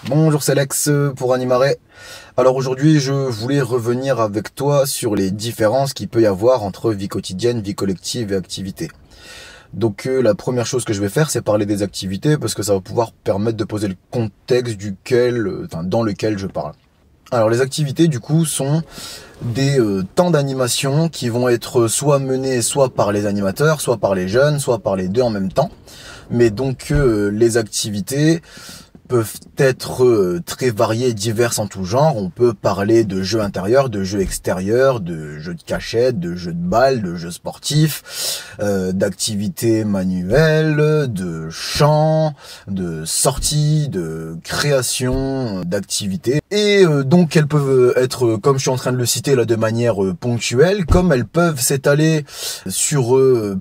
Bonjour, c'est Alex pour Animare. Alors aujourd'hui, je voulais revenir avec toi sur les différences qu'il peut y avoir entre vie quotidienne, vie collective et activité. Donc la première chose que je vais faire, c'est parler des activités parce que ça va pouvoir permettre de poser le contexte dans lequel je parle. Alors les activités du coup sont des temps d'animation qui vont être soit menés soit par les animateurs, soit par les jeunes, soit par les deux en même temps. Mais donc les activités peuvent être très variées et diverses en tout genre. On peut parler de jeux intérieurs, de jeux extérieurs, de jeux de cachette, de jeux de balles, de jeux sportifs, d'activités manuelles, de chants, de sorties, de création d'activités. Et donc elles peuvent être, comme je suis en train de le citer là, de manière ponctuelle, comme elles peuvent s'étaler sur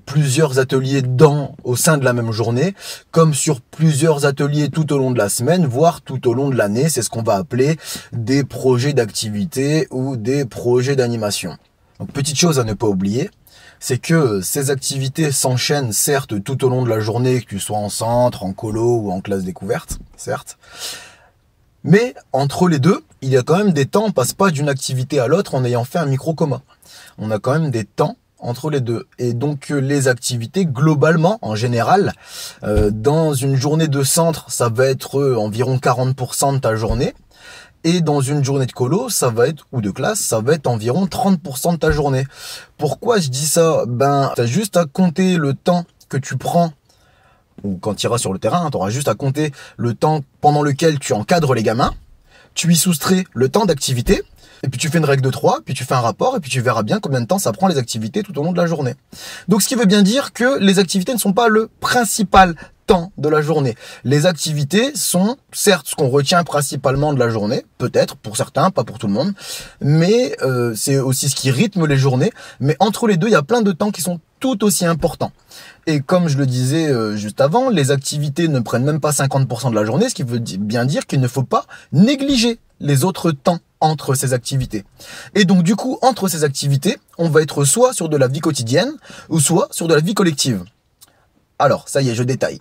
plusieurs ateliers au sein de la même journée, comme sur plusieurs ateliers tout au long de la semaine, voire tout au long de l'année. C'est ce qu'on va appeler des projets d'activité ou des projets d'animation. Donc petite chose à ne pas oublier, c'est que ces activités s'enchaînent certes tout au long de la journée, que tu sois en centre, en colo ou en classe découverte, certes. Mais entre les deux, il y a quand même des temps, on passe pas d'une activité à l'autre en ayant fait un micro-coma. On a quand même des temps entre les deux. Et donc les activités, globalement, en général, dans une journée de centre, ça va être environ 40% de ta journée. Et dans une journée de colo, ou de classe, ça va être environ 30% de ta journée. Pourquoi je dis ça? Ben, t'as juste à compter le temps que tu prends, ou quand tu iras sur le terrain, tu auras juste à compter le temps pendant lequel tu encadres les gamins, tu y soustrais le temps d'activité, et puis tu fais une règle de 3, puis tu fais un rapport, et puis tu verras bien combien de temps ça prend les activités tout au long de la journée. Donc ce qui veut bien dire que les activités ne sont pas le principal temps de la journée. Les activités sont certes ce qu'on retient principalement de la journée, peut-être pour certains, pas pour tout le monde, mais c'est aussi ce qui rythme les journées. Mais entre les deux, il y a plein de temps qui sont tout aussi importants. Et comme je le disais juste avant, les activités ne prennent même pas 50% de la journée, ce qui veut bien dire qu'il ne faut pas négliger les autres temps entre ces activités. Et donc du coup, entre ces activités, on va être soit sur de la vie quotidienne, ou soit sur de la vie collective. Alors, ça y est, je détaille.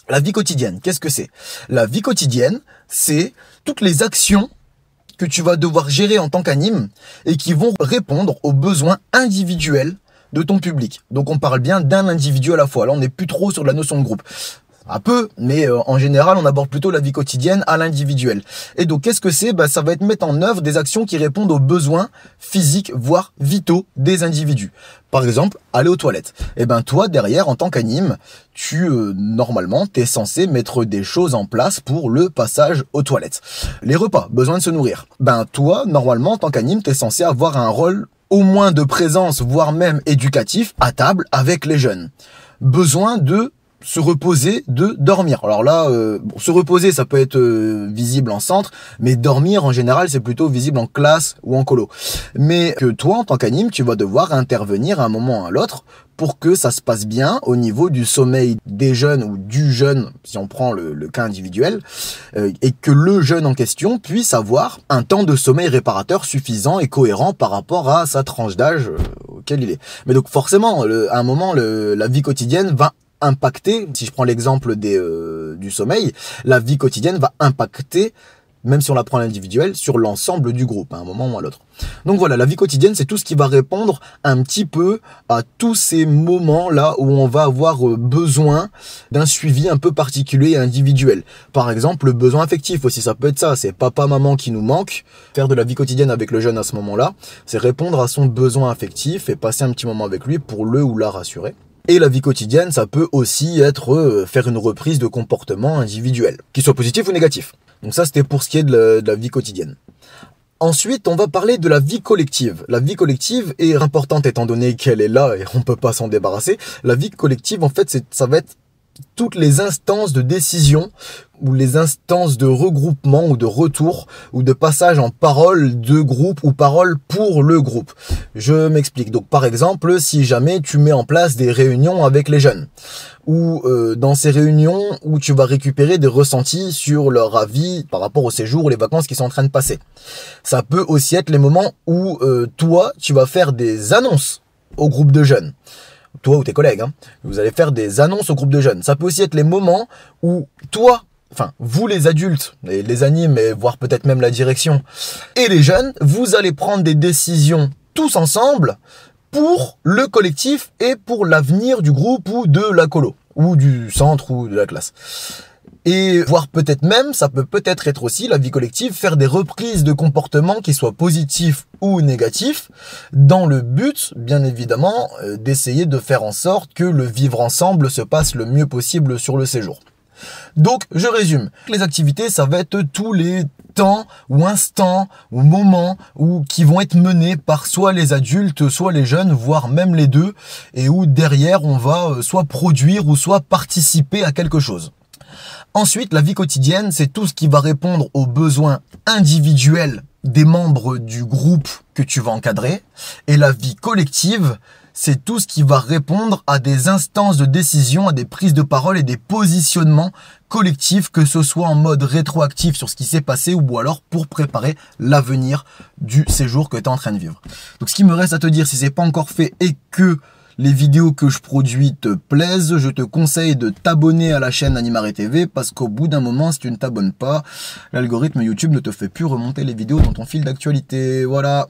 La vie quotidienne, qu'est-ce que c'est? La vie quotidienne, c'est toutes les actions que tu vas devoir gérer en tant qu'anime et qui vont répondre aux besoins individuels de ton public. Donc on parle bien d'un individu à la fois. Là, on n'est plus trop sur la notion de groupe. Un peu, mais en général, on aborde plutôt la vie quotidienne à l'individuel. Et donc, qu'est-ce que c'est? Ça va être mettre en œuvre des actions qui répondent aux besoins physiques, voire vitaux des individus. Par exemple, aller aux toilettes. Et toi, derrière, en tant qu'anime, normalement, t'es censé mettre des choses en place pour le passage aux toilettes. Les repas, besoin de se nourrir. Toi, normalement, en tant qu'anime, t'es censé avoir un rôle au moins de présence, voire même éducatif, à table avec les jeunes. Besoin de se reposer, de dormir. Alors là, se reposer, ça peut être visible en centre, mais dormir, en général, c'est plutôt visible en classe ou en colo. Mais que toi, en tant qu'anime, tu vas devoir intervenir à un moment ou à l'autre pour que ça se passe bien au niveau du sommeil des jeunes ou du jeune, si on prend le cas individuel, et que le jeune en question puisse avoir un temps de sommeil réparateur suffisant et cohérent par rapport à sa tranche d'âge auquel il est. Mais donc forcément, à un moment, la vie quotidienne va impacter, si je prends l'exemple du sommeil, la vie quotidienne va impacter, même si on la prend à l'individuel, sur l'ensemble du groupe, à un moment ou à l'autre. Donc voilà, la vie quotidienne, c'est tout ce qui va répondre un petit peu à tous ces moments-là où on va avoir besoin d'un suivi un peu particulier et individuel. Par exemple, le besoin affectif aussi, ça peut être ça, c'est papa, maman qui nous manque. Faire de la vie quotidienne avec le jeune à ce moment-là, c'est répondre à son besoin affectif et passer un petit moment avec lui pour le ou la rassurer. Et la vie quotidienne, ça peut aussi être faire une reprise de comportement individuel, qu'il soit positif ou négatif. Donc ça, c'était pour ce qui est de la vie quotidienne. Ensuite, on va parler de la vie collective. La vie collective est importante étant donné qu'elle est là et on peut pas s'en débarrasser. La vie collective, en fait, ça va être toutes les instances de décision ou les instances de regroupement ou de retour ou de passage en parole de groupe ou parole pour le groupe. Je m'explique. Donc par exemple, si jamais tu mets en place des réunions avec les jeunes ou dans ces réunions où tu vas récupérer des ressentis sur leur avis par rapport au séjour ou les vacances qu'ils sont en train de passer. Ça peut aussi être les moments où toi, tu vas faire des annonces au groupe de jeunes. Toi ou tes collègues, vous allez faire des annonces au groupe de jeunes. Ça peut aussi être les moments où toi, enfin, vous les adultes, les animes, et voire peut-être même la direction, et les jeunes, vous allez prendre des décisions tous ensemble pour le collectif et pour l'avenir du groupe ou de la colo, ou du centre ou de la classe. Et voire peut-être même, ça peut peut-être être aussi la vie collective, faire des reprises de comportements qui soient positifs ou négatifs, dans le but, bien évidemment, d'essayer de faire en sorte que le vivre ensemble se passe le mieux possible sur le séjour. Donc, je résume. Les activités, ça va être tous les temps ou instants ou moments qui vont être menés par soit les adultes, soit les jeunes, voire même les deux, et où derrière, on va soit produire ou soit participer à quelque chose. Ensuite, la vie quotidienne, c'est tout ce qui va répondre aux besoins individuels des membres du groupe que tu vas encadrer. Et la vie collective, c'est tout ce qui va répondre à des instances de décision, à des prises de parole et des positionnements collectifs, que ce soit en mode rétroactif sur ce qui s'est passé ou alors pour préparer l'avenir du séjour que tu es en train de vivre. Donc ce qui me reste à te dire, si c'est pas encore fait et que les vidéos que je produis te plaisent, je te conseille de t'abonner à la chaîne Animare TV, parce qu'au bout d'un moment, si tu ne t'abonnes pas, l'algorithme YouTube ne te fait plus remonter les vidéos dans ton fil d'actualité. Voilà.